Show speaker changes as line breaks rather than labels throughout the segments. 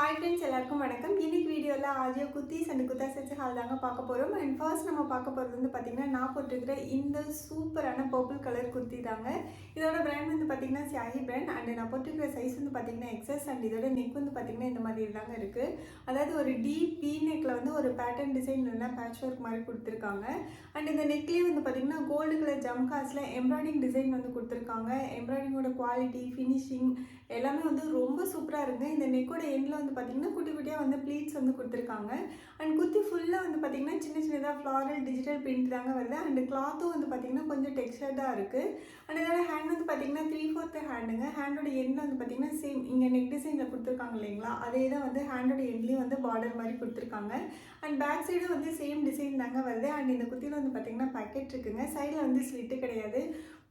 Hi friends எல்லாருக்கும் வணக்கம். இன்னைக்கு வீடியோல AJIO kurtis and kurta sets haul தாங்க பார்க்க போறோம். அண்ட் ஃபர்ஸ்ட் நம்ம பார்க்க போறது வந்து பாத்தீங்கன்னா நான் போட்டுக்கிற இந்த சூப்பரான பர்பிள் கலர் குர்தி தாங்க. இதோட பிராண்ட் வந்து பாத்தீங்கன்னா சியாஹி பிராண்ட் அண்ட் நான் போட்டுக்கிற சைஸ் வந்து பாத்தீங்கன்னா எக்ஸஸ் அண்ட் இதோட நெக் வந்து பாத்தீங்கன்னா இந்த மாதிரி தாங்க இருக்கு. அதாவது ஒரு டீப் வி நெக்ல வந்து ஒரு பேட்டர்ன் டிசைன் இல்லைன்னா பேட்ச் ஒர்க் மாதிரி கொடுத்துருக்காங்க. அண்ட் இந்த நெக்லேயே வந்து பாத்தீங்கன்னா கோல்டு கலர் ஜம்காஸ்ல எம்ப்ராய்டிங் டிசைன் வந்து கொடுத்துருக்காங்க. எம்ப்ராய்டிங்கோட குவாலிட்டி ஃபினிஷிங் எல்லாமே வந்து ரொம்ப சூப்பராக இருக்குது. இந்த நெக்கோட எண்டில் வந்து பார்த்திங்கன்னா குட்டி குட்டியாக வந்து ப்ளீட்ஸ் வந்து கொடுத்துருக்காங்க. அண்ட் குர்த்தி ஃபுல்லாக வந்து பார்த்திங்கன்னா சின்ன சின்னதாக ஃப்ளாரல் டிஜிட்டல் பிரிண்ட் தாங்க வருது. அண்ட் கிளாத்தும் வந்து பார்த்திங்கன்னா கொஞ்சம் டெக்ஸ்டர்டாக இருக்குது. அண்ட் இதோட ஹேண்ட் வந்து பார்த்திங்கன்னா 3/4 ஹேண்டுங்க. ஹேண்டோட எண்டில் வந்து பார்த்திங்கன்னா சேம் இங்கே நெக் டிசைனில் கொடுத்துருக்காங்க இல்லைங்களா, அதே தான் வந்து ஹேண்டோட எண்ட்லேயும் வந்து பார்டர் மாதிரி கொடுத்துருக்காங்க. அண்ட் பேக் சைடும் வந்து சேம் டிசைன் தாங்க வருது. அண்ட் இந்த குர்த்தியில் வந்து பார்த்திங்கன்னா பாக்கெட் இருக்குங்க. சைடில் வந்து ஸ்லிட்டு கிடையாது.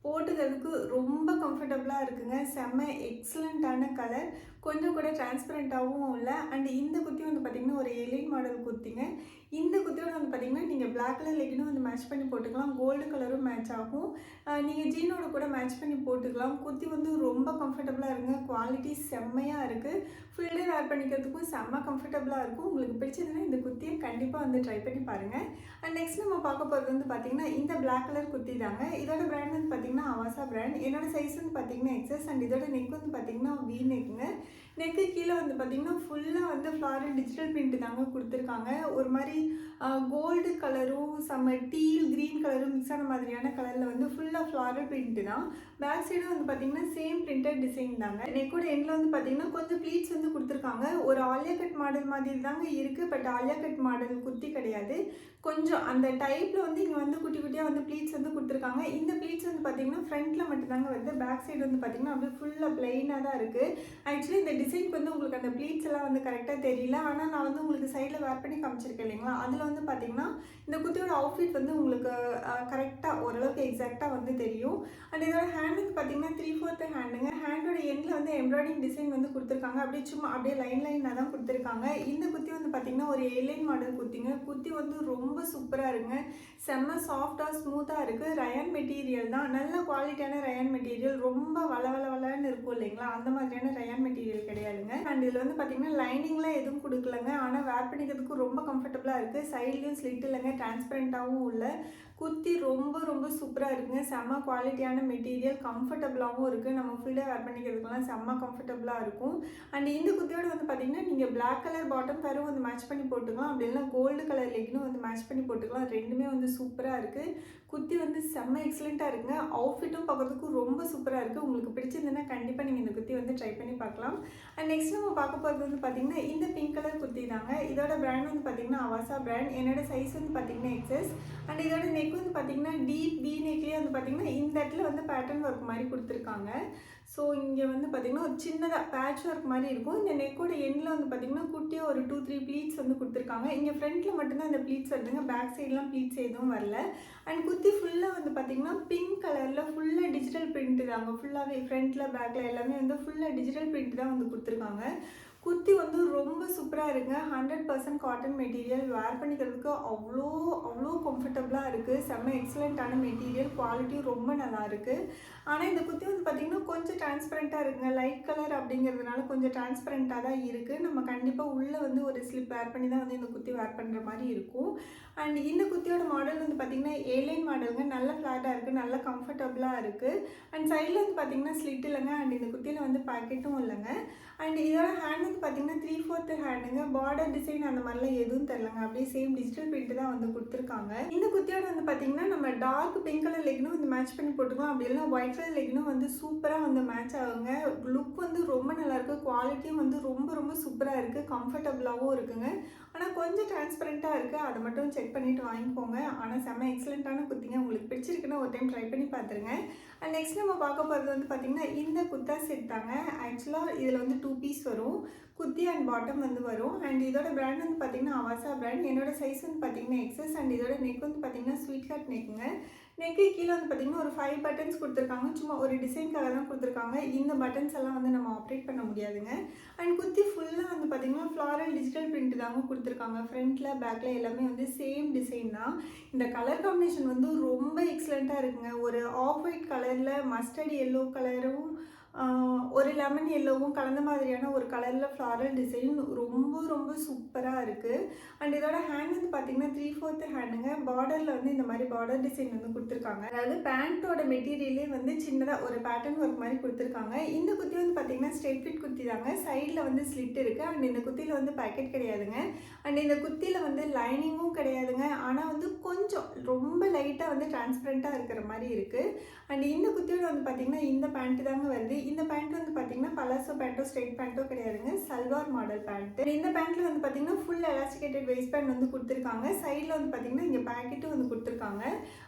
போட்டுக்கிறதுக்கு ரொம்ப கம்ஃபர்டபுளாக இருக்குங்க. செம்ம எக்ஸலண்ட்டான கலர், கொஞ்சம் கூட டிரான்ஸ்பரண்ட்டாகவும் இல்லை. அண்ட் இந்த குர்த்தி வந்து பார்த்திங்கன்னா ஒரு எலைன் மாடல் குர்த்திங்க. இந்த குர்த்தியோட வந்து பார்த்திங்கன்னா நீங்கள் பிளாக் கலர் லெகினும் வந்து மேட்ச் பண்ணி போட்டுக்கலாம். கோல்டு கலரும் மேட்ச் ஆகும். நீங்கள் ஜீனோட கூட மேட்ச் பண்ணி போட்டுக்கலாம். குர்த்தி வந்து ரொம்ப கம்ஃபர்டபுளாக இருக்குங்க. குவாலிட்டி செம்மையாக இருக்குது. ஃபுல் டே வேர் பண்ணிக்கிறதுக்கும் செம்ம கம்ஃபர்டபுளாக இருக்கும். உங்களுக்கு பிடிச்சதுன்னா இந்த குர்த்தியை கண்டிப்பாக வந்து ட்ரை பண்ணி பாருங்கள். அண்ட் நெக்ஸ்ட் நம்ம பார்க்க போகிறது வந்து பார்த்திங்கன்னா இந்த பிளாக் கலர் குர்த்தி தாங்க. இதோட பிராண்ட் வந்து பார்த்திங்கன்னா அவாசா பிராண்ட். என்னோட சைஸ் வந்து பார்த்திங்கன்னா எக்ஸஸ் அண்ட் இதோட நெக் வந்து பார்த்திங்கன்னா வி நெக்குங்க. நெக்கு கீழே வந்து பார்த்திங்கன்னா ஃபுல்லாக வந்து ஃப்ளாரல் டிஜிட்டல் பிரிண்ட் தாங்க கொடுத்துருக்காங்க. ஒரு மாதிரி கோல்டு கலரும் செம்ம டீல் க்ரீன் கலரும் மிக்ஸ் ஆன மாதிரியான கலரில் வந்து ஃபுல்லாக ஃப்ளாரல் பிரிண்ட் தான். பேக் சைடும் வந்து பார்த்திங்கன்னா சேம் பிரிண்டட் டிசைன் தாங்க. நெக்கோட எண்டில் வந்து பார்த்திங்கன்னா கொஞ்சம் ப்ளீட்ஸ் வந்து கொடுத்துருக்காங்க. ஒரு ஆலியா கட் மாடல் மாதிரி தாங்க இருக்குது. But Alia cut model kurti கிடையாது. கொஞ்சம் அந்த டைப்பில் வந்து இங்கே வந்து குட்டி குட்டியாக வந்து ப்ளீட்ஸ் வந்து கொடுத்துருக்காங்க. இந்த ப்ளீட்ஸ் வந்து பார்த்திங்கன்னா ஃப்ரண்ட்டில் மட்டும்தாங்க வருது. பேக் சைடு வந்து பார்த்திங்கன்னா அப்படியே ஃபுல்லாக ப்ளைனாக தான் இருக்குது. ஆக்சுவலி இந்த டிசைனுக்கு வந்து உங்களுக்கு அந்த ப்ளீட்ஸ் எல்லாம் வந்து கரெக்டாக தெரியல. ஆனால் நான் வந்து உங்களுக்கு சைடில் வேர் பண்ணி காமிச்சிருக்கேன் இல்லைங்களா, அதில் வந்து பார்த்திங்கன்னா இந்த குர்த்தியோட அவுட்ஃபிட் வந்து உங்களுக்கு கரெக்டாக ஓரளவுக்கு எக்ஸாக்டாக வந்து தெரியும். அண்ட் இதோட ஹேண்ட் வந்து பார்த்திங்கன்னா 3/4 ஹேண்டுங்க. ஹேண்டோட எண்டில் வந்து எம்ப்ராய்டிங் டிசைன் வந்து கொடுத்துருக்காங்க. அப்படியே சும்மா அப்படியே லைனாக தான் கொடுத்துருக்காங்க. இந்த குர்த்தி வந்து பார்த்திங்கன்னா ஒரு ஏலைன் மாடல் குர்த்திங்க. குர்த்தி வந்து ரொம்ப சூப்பராக இருக்குங்க. செம்ம சாஃப்டாக ஸ்மூத்தாக இருக்குது. ரயான் மெட்டீரியல் தான். நல்ல குவாலிட்டியான ரயான் மெட்டீரியல். ரொம்ப வளன்னு இருக்கும் இல்லைங்களா, அந்த மாதிரியான ரயான் மெட்டீரியல் கிடையாதுங்க. அண்ட் இதில் வந்து பார்த்திங்கன்னா லைனிங்லாம் எதுவும் கொடுக்கலங்க. ஆனால் வேர் பண்ணிக்கிறதுக்கு ரொம்ப கம்ஃபர்டபுளாக இருக்குது. சைட்லேயும் ஸ்லிட் இல்லைங்க, டிரான்ஸ்பரண்ட்டாகவும் இல்லை. குர்த்தி ரொம்ப சூப்பராக இருக்குங்க. செம்ம குவாலிட்டியான மெட்டீரியல், கம்ஃபர்டபுளாகவும் இருக்குது. நம்ம ஃபுல் டே வேர் பண்ணிக்கிறதுக்கெல்லாம் செம்ம கம்ஃபர்டபுளாக இருக்கும். அண்ட் இந்த குர்த்தியோட வந்து பார்த்திங்கன்னா நீங்கள் பிளாக் கலர் பாட்டம் பேரும் வந்து மேட்ச் பண்ணி போட்டுக்கலாம். அப்படி இல்லைனா கோல்டு கலர் லெகினும் வந்து மேட்ச் பண்ணி போட்டுக்கலாம். ரெண்டுமே வந்து சூப்பராக இருக்குது. குர்த்தி வந்து செம்ம எக்ஸலண்ட்டாக இருக்குங்க. அவுட்ஃபிட்டும் பார்க்குறதுக்கு ரொம்ப சூப்பராக இருக்குது. உங்களுக்கு பிடிச்சிருந்ததுன்னா கண்டிப்பாக நீங்கள் இந்த குர்த்தி வந்து ட்ரை பண்ணி பார்க்கலாம். அண்ட் நெக்ஸ்ட் நம்ம பார்க்க போகிறது வந்து பார்த்திங்கன்னா இந்த பிங்க் கலர் குர்த்தி தாங்க. இதோட பிராண்ட் வந்து பார்த்திங்கன்னா அவாசா பிராண்ட். என்னோட சைஸ் வந்து பார்த்திங்கன்னா எக்ஸஸ். அண்ட் இதோட நெக் வந்து பார்த்திங்கன்னா டீப் வி நெக்லேயே வந்து பார்த்திங்கன்னா இந்த இடத்துல வந்து பேட்டர்ன் ஒர்க் மாதிரி கொடுத்துருக்காங்க. ஸோ இங்கே வந்து பார்த்திங்கன்னா ஒரு சின்னதாக பேட்ச் ஒர்க் மாதிரி இருக்கும். இந்த நெக்கோட எண்டில் வந்து பார்த்திங்கன்னா குட்டியாக ஒரு 2-3 ப்ளீட்ஸ் வந்து கொடுத்துருக்காங்க. இங்கே ஃப்ரண்ட்டில் மட்டும்தான் இந்த ப்ளீட்ஸ் வருதுங்க. பேக் சைட்லாம் ப்ளீட்ஸ் எதுவும் வரல. அண்ட் குர்த்தி ஃபுல்லாக வந்து பார்த்திங்கன்னா பிங்க் கலரில் ஃபுல்லாக டிஜிட்டல் பிரிண்ட்டு தாங்க. ஃபுல்லாகவே ஃப்ரண்ட்டில் பேக்கில் எல்லாமே வந்து ஃபுல்லாக டிஜிட்டல் பிரிண்ட் தான் வந்து கொடுத்துருக்காங்க. குர்த்தி வந்து ரொம்ப சூப்பராக இருக்குங்க. 100% காட்டன் மெட்டீரியல். வேர் பண்ணிக்கிறதுக்கு அவ்வளோ கம்ஃபர்டபுளாக இருக்குது. செம்ம எக்ஸலண்ட்டான மெட்டீரியல். குவாலிட்டியும் ரொம்ப நல்லா இருக்குது. ஆனால் இந்த குர்த்தி வந்து பார்த்திங்கன்னா கொஞ்சம் டிரான்ஸ்பரண்ட்டாக இருக்குங்க. லைட் கலர் அப்படிங்கிறதுனால கொஞ்சம் டிரான்ஸ்பரண்ட்டாக தான் இருக்குது. நம்ம கண்டிப்பாக உள்ளே வந்து ஒரு ஸ்லிப் வேர் பண்ணி தான் வந்து இந்த குர்த்தி வேர் பண்ணுற மாதிரி இருக்கும். அண்ட் இந்த குர்த்தியோட மாடல் வந்து பார்த்திங்கன்னா ஏலைன் மாடலுங்க. நல்ல ஃப்ளாட்டாக இருக்குது, நல்ல கம்ஃபர்டபுளாக இருக்குது. அண்ட் சைடில் வந்து பார்த்திங்கன்னா ஸ்லிட் இல்லைங்க. அண்ட் இந்த குர்த்தியில் வந்து பாக்கெட்டும் இல்லைங்க. அண்ட் இதோட ஹேண்ட் வந்து பார்த்திங்கன்னா 3/4 ஹேண்டுங்க. பார்டர் டிசைன் அந்த மாதிரிலாம் எதுவும் தெரிலங்க. அப்படியே சேம் டிஜிட்டல் பிரிண்ட் தான் வந்து கொடுத்துருக்காங்க. இந்த குர்த்தியோட வந்து பார்த்திங்கன்னா நம்ம டார்க் பிங்க் கலர் லெகினும் வந்து மேட்ச் பண்ணி போட்டுக்கலாம். அப்படி இல்லைனா ஒயிட் கலர் லெகினும் வந்து சூப்பராக வந்து மேட்ச் ஆகுங்க. லுக் வந்து ரொம்ப நல்லாயிருக்கு. குவாலிட்டியும் வந்து ரொம்ப சூப்பராக இருக்குது. கம்ஃபர்டபுளாகவும் இருக்குங்க. ஆனால் கொஞ்சம் டிரான்ஸ்பரண்ட்டாக இருக்குது. அதை மட்டும் செக் பண்ணிவிட்டு வாங்கிக்கோங்க. ஆனால் செம்ம எக்ஸலண்ட்டான குர்த்திங்க. உங்களுக்கு பிடிச்சிருக்குன்னா ஒரு டைம் ட்ரை பண்ணி பார்த்துருங்க. அண்ட் நெக்ஸ்ட் நம்ம பார்க்க போகிறது வந்து பார்த்திங்கன்னா இந்த குர்தா செட் தாங்க. ஆக்சுவலாக இதில் வந்து 2 பீஸ் வரும். குர்த்தி அண்ட் பாட்டம் வந்து வரும். அண்ட் இதோட பிராண்ட் வந்து பார்த்திங்கன்னா அவாசா பிராண்ட். என்னோட சைஸ் வந்து பார்த்திங்கன்னா எக்ஸஸ். அண்ட் இதோட நெக் வந்து பார்த்திங்கன்னா ஸ்வீட் ஹார்ட் நெக்குங்க. நெக்கு கீழே வந்து பார்த்திங்கன்னா ஒரு 5 பட்டன்ஸ் கொடுத்துருக்காங்க. சும்மா ஒரு டிசைனுக்காக தான் கொடுத்துருக்காங்க. இந்த பட்டன்ஸ் எல்லாம் வந்து நம்ம ஆப்ரேட் பண்ண முடியாதுங்க. அண்ட் குர்த்தி ஃபுல்லாக வந்து பார்த்திங்கன்னா ஃப்ளாரல் டிஜிட்டல் பிரிண்ட் தாங்க கொடுத்துருக்காங்க. ஃப்ரண்ட்டில் பேக்கில் எல்லாமே வந்து சேம் டிசைன் தான். இந்த கலர் காம்பினேஷன் வந்து ரொம்ப எக்ஸலண்ட்டாக இருக்குங்க. ஒரு ஆஃப் ஒயிட் கலரில் மஸ்டர்ட் எல்லோ கலரும் ஒரு லெமன் எல்லோவும் கலந்த மாதிரியான ஒரு கலரில் ஃப்ளாரல் டிசைன் ரொம்ப ரொம்ப சூப்பராக இருக்குது. அண்ட் இதோட ஹேண்ட் வந்து பார்த்திங்கன்னா 3/4 ஹேண்டுங்க. பார்டரில் வந்து இந்த மாதிரி பார்டர் டிசைன் வந்து கொடுத்துருக்காங்க. அதாவது பேண்ட்டோட மெட்டீரியலே வந்து சின்னதாக ஒரு பேட்டர்ன் ஒர்க் மாதிரி கொடுத்துருக்காங்க. இந்த குர்த்தி வந்து பார்த்திங்கன்னா ஸ்ட்ரெயிட் ஃபிட் குர்த்தி தாங்க. சைடில் வந்து ஸ்லிட் இருக்குது. அண்ட் இந்த குர்த்தியில் வந்து பேக்கெட் கிடையாதுங்க. அண்ட் இந்த குர்த்தியில் வந்து லைனிங்கும் கிடையாதுங்க. ஆனால் வந்து கொஞ்சம் ரொம்ப லைட்டாக வந்து டிரான்ஸ்பரண்ட்டாக இருக்கிற மாதிரி இருக்குது. அண்ட் இந்த குர்த்தியோட வந்து பார்த்திங்கன்னா இந்த பேண்ட்டு தாங்க வருது. இந்த பேண்ட் வந்து பார்த்தீங்கன்னா பலாசோ பேண்ட்டோ ஸ்ட்ரெயிட் பேண்ட்டோ கிடையாதுங்க. Salwar model pant. இந்த பேண்ட்ல வந்து பார்த்தீங்கன்னா ஃபுல் எலாஸ்டிகேட்டட் வேஸ்ட் பேண்ட் வந்து கொடுத்துருக்காங்க. சைடில் வந்து பார்த்தீங்கன்னா இங்கே பேக்கெட்டும் வந்து கொடுத்துருக்காங்க.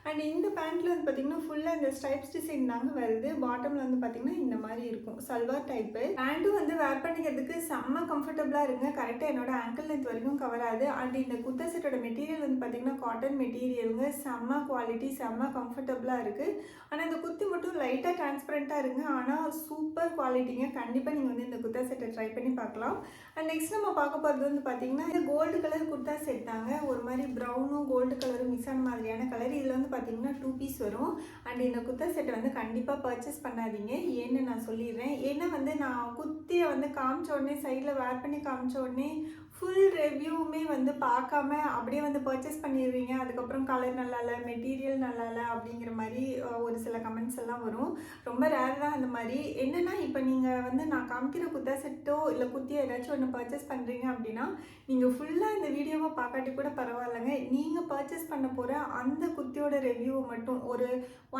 அண்ட் இந்த பேண்ட்ல வந்து பார்த்தீங்கன்னா ஃபுல்லாக இந்த ஸ்ட்ரைப்ஸ் டிசைன் தாங்க வருது. பாட்டம்ல வந்து பார்த்தீங்கன்னா இந்த மாதிரி இருக்கும். சல்வார் டைப்பு. பேண்ட்டும் வந்து வேர் பண்ணிக்கிறதுக்கு செம்ம கம்ஃபர்டபுளாக இருக்குங்க. கரெக்டாக என்னோட ஆங்கிள் லென்த் வரைக்கும் கவர் ஆகுது. அண்ட் இந்த குர்தா செட்டோட மெட்டீரியல் வந்து பார்த்தீங்கன்னா காட்டன் மெட்டீரியலுங்க. செம்ம குவாலிட்டி, செம்ம கம்ஃபர்டபுளாக இருக்குது. ஆனால் இந்த குர்த்தி மட்டும் லைட்டாக டிரான்ஸ்பரண்ட்டாக இருக்குங்க. ஆனால் சூப்பர் குவாலிட்டிங்க. கண்டிப்பாக நீங்கள் வந்து இந்த குர்தா செட்டை ட்ரை பண்ணி பார்க்கலாம். அண்ட் நெக்ஸ்ட் நம்ம பார்க்க போகிறது வந்து பார்த்தீங்கன்னா இந்த கோல்டு கலர் குர்தா செட் தாங்க. ஒரு மாதிரி ப்ரௌனும் கோல்டு கலரும் மிக்ஸ் ஆன மாதிரியான கலர். இதில் வந்து பார்த்தீங்கன்னா 2 பீஸ் வரும். அண்ட் இந்த குர்தா செட்டை வந்து கண்டிப்பாக பர்ச்சேஸ் பண்ணாதீங்க. ஏன்னு நான் சொல்லிடுறேன். ஏன்னா வந்து நான் குர்த்தியை வந்து காமிச்ச உடனே சைடில் வேர் பண்ணி காமிச்ச உடனே ஃபுல் ரிவ்யூவுமே வந்து பார்க்காம அப்படியே வந்து பர்ச்சேஸ் பண்ணிடுவீங்க. அதுக்கப்புறம் கலர் நல்லா இல்லை, மெட்டீரியல் நல்லா இல்லை அப்படிங்கிற மாதிரி ஒரு சில கமெண்ட்ஸ் எல்லாம் வரும். ரொம்ப ரேர் தான் அந்த மாதிரி. என்னென்னா இப்போ நீங்கள் வந்து நான் காமிக்கிற குர்தா செட்டோ இல்லை குர்த்தியோ ஏதாச்சும் ஒன்று பர்ச்சேஸ் பண்ணுறீங்க அப்படின்னா நீங்கள் ஃபுல்லாக இந்த வீடியோவை பார்க்காட்டி கூட பரவாயில்லைங்க. நீங்கள் பர்ச்சேஸ் பண்ண போகிற அந்த குர்த்தியோட ரிவ்யூவை மட்டும் ஒரு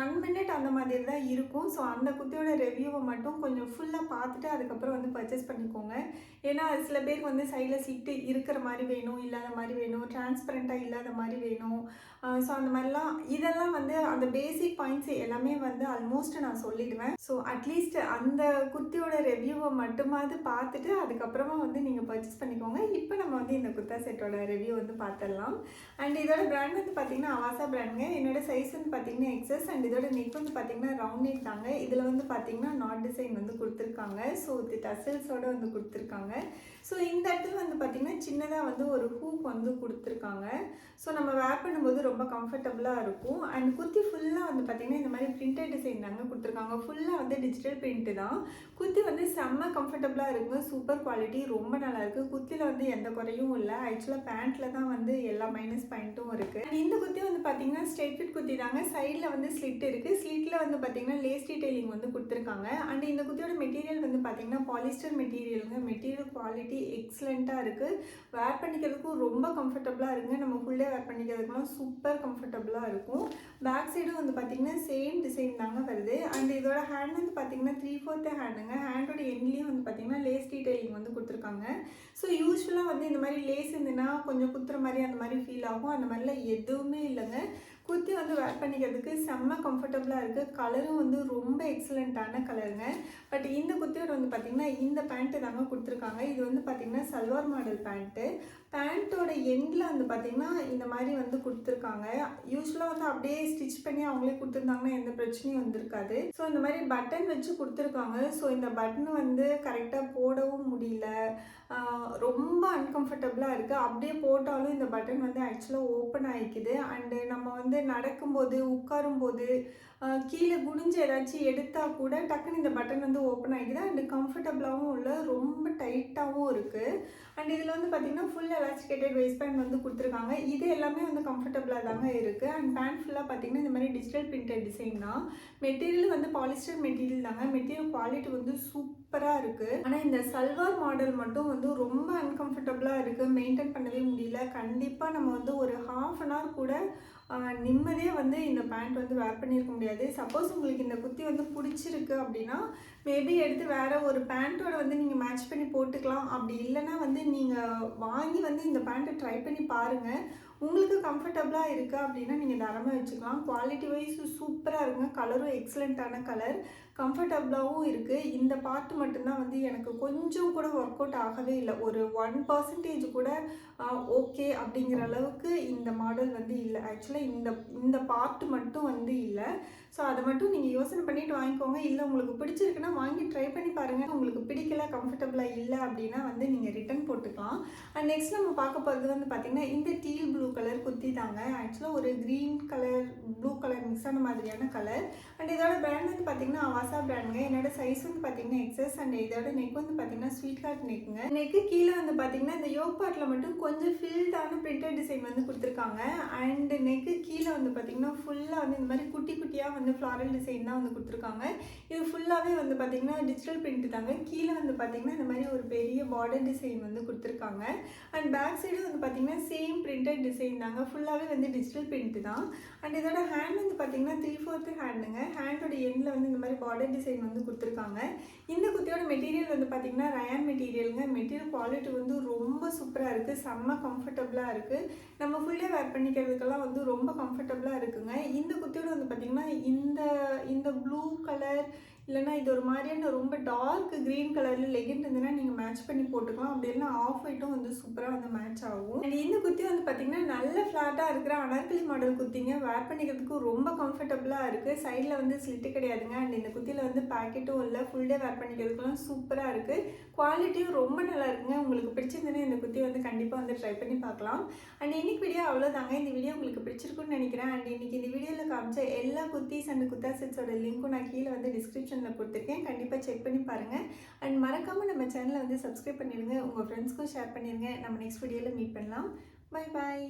1 மினிட் அந்த மாதிரி தான் இருக்கும். ஸோ அந்த குர்த்தியோட ரிவ்யூவை மட்டும் கொஞ்சம் ஃபுல்லாக பார்த்துட்டு அதுக்கப்புறம் வந்து பர்ச்சேஸ் பண்ணிக்கோங்க. ஏன்னா சில பேருக்கு வந்து சைடில் சீட்டு இருக்கிற மாதிரி வேணும், இல்லாத மாதிரி வேணும், டிரான்ஸ்பரண்ட்டாக இல்லாத மாதிரி வேணும். ஸோ அந்த மாதிரிலாம் இதெல்லாம் வந்து அந்த பேசிக் பாயிண்ட்ஸ் எல்லாமே வந்து ஆல்மோஸ்ட் நான் சொல்லிடுவேன். ஸோ அட்லீஸ்ட் அந்த குர்த்தியோட ரிவ்யூவை மட்டுமாவது பார்த்துட்டு அதுக்கப்புறமா வந்து நீங்கள் பர்ச்சேஸ் பண்ணிக்கோங்க. இப்போ நம்ம வந்து இந்த குர்தா செட்டோட ரிவ்யூ வந்து பார்த்துடலாம். அண்ட் இதோட பிராண்ட் வந்து பார்த்தீங்கன்னா அவாசா பிராண்டுங்க. என்னோட சைஸ் வந்து பார்த்தீங்கன்னா எக்ஸஸ். அண்ட் இதோட நெக் வந்து பார்த்தீங்கன்னா ரவுண்ட் நெக் தாங்க. இதில் வந்து பார்த்தீங்கன்னா நாட் டிசைன் வந்து கொடுத்துருக்காங்க. ஸோ இது டசல்ஸோடு வந்து கொடுத்துருக்காங்க. ஸோ இந்த இடத்துல வந்து பார்த்தீங்கன்னா சின்னதாக வந்து ஒரு ஹூக் வந்து கொடுத்துருக்காங்க. ஸோ நம்ம வேர் பண்ணும்போது ரொம்ப கம்ஃபர்டபுளாக இருக்கும். அண்ட் குர்த்தி ஃபுல்லாக வந்து பார்த்திங்கன்னா இந்த மாதிரி பிரிண்டட் டிசைன் தாங்க கொடுத்துருக்காங்க. ஃபுல்லாக வந்து டிஜிட்டல் பிரிண்ட்டு தான். குர்த்தி வந்து செம்ம கம்ஃபர்டபுளாக இருக்குங்க. சூப்பர் குவாலிட்டி, ரொம்ப நல்லாயிருக்கு. குர்த்தியில் வந்து எந்த குறையும் இல்லை. ஆக்சுவலாக பேண்ட்டில் தான் வந்து எல்லா மைனஸ் பாயிண்ட்டும் இருக்குது. அண்ட் இந்த குர்த்தி வந்து பார்த்திங்கன்னா ஸ்ட்ரெயிட் ஃபிட் குர்த்தி தாங்க. சைடில் வந்து ஸ்லிட் இருக்குது. ஸ்லிட்டில் வந்து பார்த்திங்கன்னா லேஸ் டீடைலிங் வந்து கொடுத்துருக்காங்க. அண்ட் இந்த குர்த்தியோட மெட்டீரியல் வந்து பார்த்திங்கன்னா பாலிஸ்டர் மெட்டீரியலுங்க. மெட்டீரியல் குவாலிட்டி எக்ஸலண்ட்டாக இருக்குது. வேர் பண்ணிக்கிறதுக்கும் ரொம்ப கம்ஃபர்டபுளாக இருக்குங்க. நம்ம ஃபுல்லே வேர் பண்ணிக்கிறதுக்குலாம் சூப்பர் கம்ஃபர்டபுளாக இருக்கும். பேக் சைடும் வந்து பார்த்திங்கன்னா சேம் டிசைன் தாங்க வருது. அண்ட் இதோட ஹேண்ட் வந்து பார்த்திங்கன்னா 3/4 ஹேண்டுங்க. ஹேண்டோட எண்ட்லேயும் வந்து பார்த்திங்கன்னா லேஸ் டீடைலிங் வந்து கொடுத்துருக்காங்க. ஸோ யூஸ்வலாக வந்து இந்த மாதிரி லேஸ் இருந்துன்னா கொஞ்சம் குத்துற மாதிரி அந்த மாதிரி ஃபீல் ஆகும். அந்த மாதிரிலாம் எதுவுமே இல்லைங்க. குர்த்தி வந்து வேர் பண்ணிக்கிறதுக்கு செம்ம கம்ஃபர்டபுளாக இருக்குது. கலரும் வந்து ரொம்ப எக்ஸலண்ட்டான கலருங்க. பட் இந்த குர்த்தியோட வந்து பார்த்திங்கன்னா இந்த பேண்ட்டு தாங்க கொடுத்துருக்காங்க. இது வந்து பார்த்திங்கன்னா சல்வார் மாடல் பேண்ட்டு. பேண்ட்டோட எண்டில் வந்து பார்த்திங்கன்னா இந்த மாதிரி வந்து கொடுத்துருக்காங்க. யூஸ்வலாக வந்து அப்படியே ஸ்டிச் பண்ணி அவங்களே கொடுத்துருந்தாங்கன்னா எந்த பிரச்சனையும் வந்திருக்காது. ஸோ இந்த மாதிரி பட்டன் வச்சு கொடுத்துருக்காங்க. ஸோ இந்த பட்டன் வந்து கரெக்டாக போடவும் முடியல. ரொம்ப அன்கம்ஃபர்டபுளாக இருக்குது. அப்படியே போட்டாலும் இந்த பட்டன் வந்து ஆக்சுவலாக ஓப்பன் ஆகிக்குது. அண்டு நம்ம வந்து நடக்கும்போது உட்காரும்போது கீழே குனிஞ்சு ஏதாச்சும் எடுத்தால் கூட டக்குன்னு இந்த பட்டன் வந்து ஓப்பன் ஆகிக்குது. அண்டு கம்ஃபர்டபுளாகவும் இல்லை, ரொம்ப டைட்டாகவும் இருக்குது. அண்ட் இதில் வந்து பார்த்திங்கன்னா ஃபுல் எலாஸ்டிகேட்டட் வேஸ்ட் பேண்ட் வந்து கொடுத்துருக்காங்க. இது எல்லாமே வந்து கம்ஃபர்டபுளாக தாங்க இருக்குது. அண்ட் பேண்ட் ஃபுல்லாக பார்த்திங்கன்னா இந்த மாதிரி டிஜிட்டல் பிரிண்டட் டிசைன் தான். மெட்டீரியல் வந்து பாலிஸ்டர் மெட்டீரியல் தாங்க. மெட்டீரியல் குவாலிட்டி வந்து சூப்பராக இருக்குது. ஆனால் இந்த சல்வார் மாடல் மட்டும் வந்து ரொம்ப அன்கம்ஃபர்டபுளாக இருக்குது. மெயின்டைன் பண்ணவே முடியல. கண்டிப்பாக நம்ம வந்து ஒரு ½ அன் ஹவர் கூட நிம்மதியாக வந்து இந்த பேண்ட் வந்து வேர் பண்ணியிருக்க முடியாது. சப்போஸ் உங்களுக்கு இந்த குர்த்தி வந்து பிடிச்சிருக்கு அப்படின்னா மேபி எடுத்து வேறு ஒரு பேண்ட்டோட வந்து நீங்கள் மேட்ச் பண்ணி போட்டுக்கலாம். அப்படி இல்லைன்னா வந்து நீங்கள் வாங்கி வந்து இந்த பேண்ட்டை ட்ரை பண்ணி பாருங்கள். உங்களுக்கு கம்ஃபர்டபுளாக இருக்குது அப்படின்னா நீங்கள் தாராளமாக வச்சுக்கலாம். குவாலிட்டி வைஸ் சூப்பராக இருக்குங்க. கலரும் எக்ஸலண்ட்டான கலர், கம்ஃபர்டபுளாகவும் இருக்குது. இந்த பார்ட் மட்டும்தான் வந்து எனக்கு கொஞ்சம் கூட ஒர்க் அவுட் ஆகவே இல்லை. ஒரு 1% கூட ஓகே அப்படிங்கிற அளவுக்கு இந்த மாடல் வந்து இல்லை. ஆக்சுவலாக இந்த பார்ட் மட்டும் வந்து இல்லை. ஸோ அதை மட்டும் நீங்கள் யோசனை பண்ணிவிட்டு வாங்கிக்கோங்க. இல்லை உங்களுக்கு பிடிச்சிருக்குன்னா வாங்கி ட்ரை பண்ணி பாருங்கள். உங்களுக்கு பிடிக்கல, கம்ஃபர்டபுளாக இல்லை அப்படின்னா வந்து நீங்கள் ரிட்டன் போட்டுக்கலாம். அண்ட் நெக்ஸ்ட் நம்ம பார்க்க போகிறது வந்து பார்த்திங்கன்னா இந்த டீல் ப்ளூ கலர் குர்த்தி தாங்க. ஆக்சுவலாக ஒரு green colour blue colour mix ஆன மாதிரியான கலர். அண்ட் இதோட பிராண்ட் வந்து பார்த்திங்கன்னா அவாசா பிராண்டுங்க. என்னோட சைஸ் வந்து பார்த்திங்கன்னா எக்ஸஸ். அண்ட் இதோட நெக் வந்து பார்த்திங்கன்னா ஸ்வீட் ஹார்ட் நெக்குங்க. நெக்கு கீழே வந்து பார்த்திங்கன்னா இந்த யோக் பார்ட்டில் மட்டும் கொஞ்சம் ஃபில்டான பிரிண்டட் டிசைன் வந்து கொடுத்துருக்காங்க. அண்ட் நெக்கு கீழே வந்து பார்த்திங்கன்னா ஃபுல்லாக வந்து இந்த மாதிரி குட்டி குட்டியாக வந்து ஃப்ளாரல் டிசைன் தான் வந்து கொடுத்துருக்காங்க. இது ஃபுல்லாகவே வந்து பார்த்திங்கன்னா டிஜிட்டல் பிரிண்ட் தாங்க. கீழே வந்து பார்த்திங்கன்னா இந்த மாதிரி ஒரு பெரிய பார்டர் டிசைன் வந்து கொடுத்துருக்காங்க. அண்ட் பேக் சைடு வந்து பார்த்திங்கன்னா சேம் பிரிண்டட் டிசைன் தாங்க. ஃபுல்லாகவே வந்து டிஜிட்டல் பிரிண்ட் தான். அண்ட் இதோட ஹேண்ட் வந்து பார்த்திங்கன்னா 3/4 ஹேண்டுங்க. ஹேண்டோட எண்டில் வந்து இந்த மாதிரி பார்டர் டிசைன் வந்து கொடுத்துருக்காங்க. இந்த குர்த்தியோட மெட்டீரியல் வந்து பார்த்திங்கன்னா ரயான் மெட்டீரியலுங்க. மெட்டீரியல் குவாலிட்டி வந்து ரொம்ப சூப்பராக இருக்குது. செம்ம கம்ஃபர்டபுளாக இருக்குது. நம்ம ஃபுல் டே வேர் பண்ணிக்கிறதுக்கெல்லாம் வந்து ரொம்ப கம்ஃபர்டபுளாக இருக்குங்க. இந்த குர்த்தியோட வந்து பார்த்திங்கன்னா இந்த ப்ளூ கலர் இல்லைனா இது ஒரு மாதிரியான ரொம்ப டார்க் க்ரீன் கலரில் லெகின் இருந்ததுன்னா நீங்கள் மேட்ச் பண்ணி போட்டுக்கலாம். அப்படி இல்லைனா ஆஃப் ஒயிட்டும் வந்து சூப்பராக வந்து மேட்ச் ஆகும். அண்ட் இந்த குர்த்தி வந்து பார்த்திங்கன்னா நல்ல ஃப்ளாட்டாக இருக்கிற அனார்கலி மாடல் குர்த்திங்க. வேர் பண்ணிக்கிறதுக்கு ரொம்ப கம்ஃபர்டபுளாக இருக்குது. சைடில் வந்து ஸ்லிட்டு கிடையாதுங்க. அண்ட் இந்த குர்த்தியில் வந்து பேக்கெட்டும் இல்லை. ஃபுல் டே வேர் பண்ணிக்கிறதுக்குலாம் சூப்பராக இருக்குது. குவாலிட்டியும் ரொம்ப நல்லா இருக்குங்க. உங்களுக்கு பிடிச்சிருந்ததுன்னா இந்த குர்த்தி வந்து கண்டிப்பாக வந்து ட்ரை பண்ணி பார்க்கலாம். அண்ட் இன்னைக்கு வீடியோ அவ்வளோதாங்க. இந்த வீடியோ உங்களுக்கு பிடிச்சிருக்குன்னு நினைக்கிறேன். அண்ட் இன்னைக்கு இந்த வீடியோவில் காமிச்ச எல்லா குர்த்திஸ் அண்ட் குர்த்தா செட்ஸோட லிங்க்கும் நான் கீழே வந்து டிஸ்கிரிப்ஷனில் கொடுத்துருக்கேன். கண்டிப்பாக செக் பண்ணி பாருங்கள். அண்ட் மறக்காமல் நம்ம சேனலை வந்து சப்ஸ்கிரைப் பண்ணிடுங்க. உங்கள் ஃப்ரெண்ட்ஸ்க்கும் ஷேர் பண்ணிடுங்க. நம்ம நெக்ஸ்ட் வீடியோவில் மீட் பண்ணலாம். Bye bye.